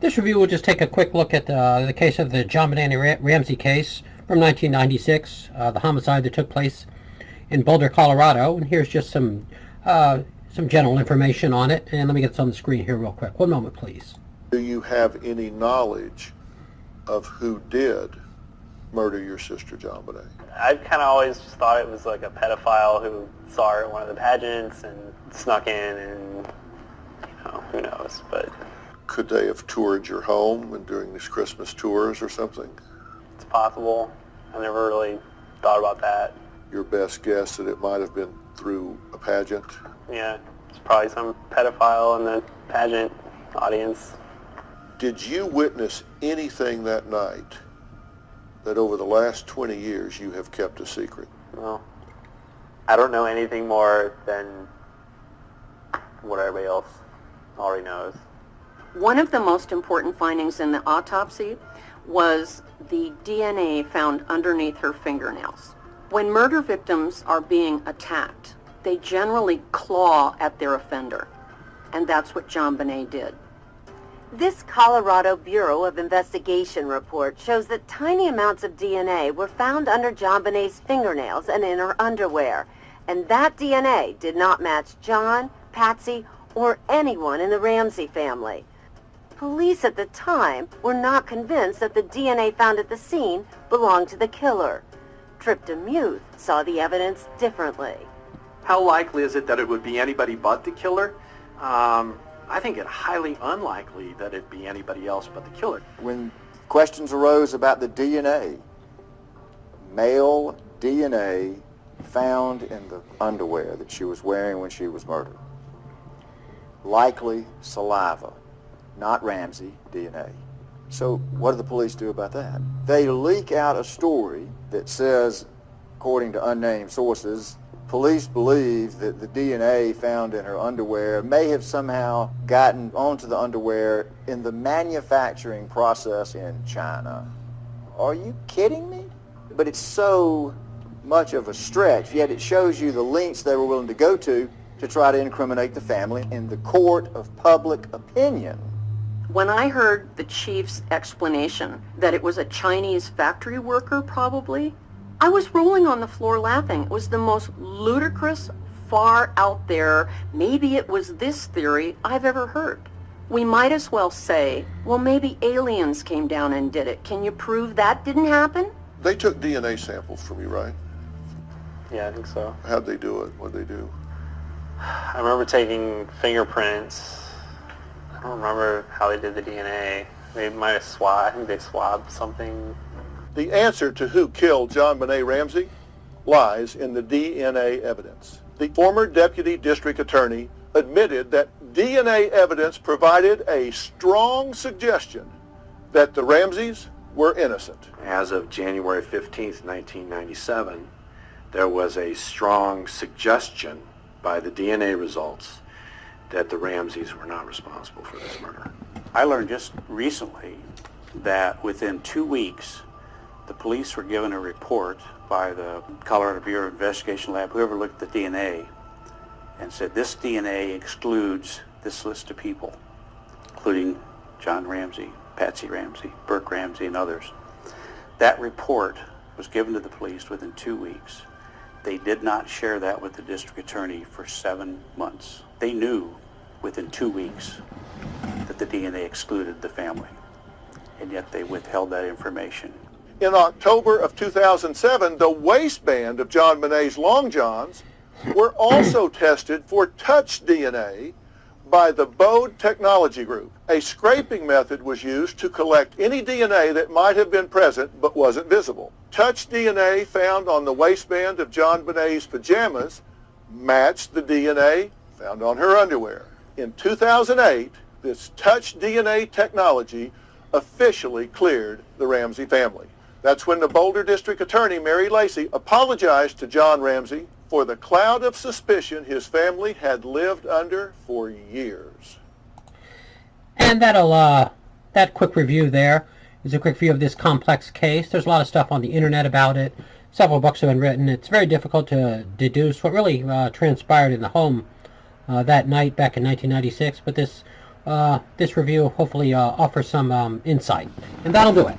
This review will just take a quick look at the case of the John Benet Ramsey case from 1996, the homicide that took place in Boulder, Colorado. And here's just some general information on it. And let me get this on the screen here real quick. One moment, please. Do you have any knowledge of who did murder your sister, John Benet? I kind of always just thought it was like a pedophile who saw her at one of the pageants and snuck in, and who knows, but... Could they have toured your home and during these Christmas tours or something? It's possible. I never really thought about that. Your best guess that it might have been through a pageant? Yeah, it's probably some pedophile in the pageant audience. Did you witness anything that night that over the last 20 years you have kept a secret? No. I don't know anything more than what everybody else already knows. One of the most important findings in the autopsy was the DNA found underneath her fingernails. When murder victims are being attacked, they generally claw at their offender, and that's what John Benet did. This Colorado Bureau of Investigation report shows that tiny amounts of DNA were found under John Benet's fingernails and in her underwear, and that DNA did not match John, Patsy, or anyone in the Ramsey family. Police at the time were not convinced that the DNA found at the scene belonged to the killer. Trip DeMuth saw the evidence differently. How likely is it that it would be anybody but the killer? I think it highly unlikely that it'd be anybody else but the killer. When questions arose about the DNA, male DNA found in the underwear that she was wearing when she was murdered. Likely saliva, not Ramsey DNA. So what do the police do about that? They leak out a story that says, according to unnamed sources, police believe that the DNA found in her underwear may have somehow gotten onto the underwear in the manufacturing process in China. Are you kidding me? But it's so much of a stretch, yet it shows you the lengths they were willing to go to try to incriminate the family in the court of public opinion. When I heard the chief's explanation that it was a Chinese factory worker probably, I was rolling on the floor laughing. It was the most ludicrous, far out there, maybe it was this theory I've ever heard. We might as well say, well, maybe aliens came down and did it. Can you prove that didn't happen? They took DNA samples from you, right? Yeah, I think so. How'd they do it? What'd they do? I remember taking fingerprints. I don't remember how they did the DNA. They might have swabbed. I think they swabbed something. The answer to who killed John Benet Ramsey lies in the DNA evidence. The former deputy district attorney admitted that DNA evidence provided a strong suggestion that the Ramseys were innocent. As of January 15th, 1997, there was a strong suggestion by the DNA results that the Ramseys were not responsible for this murder. I learned just recently that within 2 weeks, the police were given a report by the Colorado Bureau of Investigation Lab, whoever looked at the DNA, and said this DNA excludes this list of people, including John Ramsey, Patsy Ramsey, Burke Ramsey, and others. That report was given to the police within 2 weeks. They did not share that with the district attorney for 7 months. They knew within 2 weeks that the DNA excluded the family, and yet they withheld that information. In October of 2007, the waistband of John Benet's long johns were also tested for touch DNA by the Bode Technology Group. A scraping method was used to collect any DNA that might have been present but wasn't visible. Touch DNA found on the waistband of John Benet's pajamas matched the DNA found on her underwear. In 2008, this touch DNA technology officially cleared the Ramsey family. That's when the Boulder District Attorney, Mary Lacey, apologized to John Ramsey for the cloud of suspicion his family had lived under for years. And that quick review there is a quick view of this complex case. There's a lot of stuff on the internet about it. Several books have been written. It's very difficult to deduce what really transpired in the home that night back in 1996, but this this review hopefully offers some insight. And that'll do it.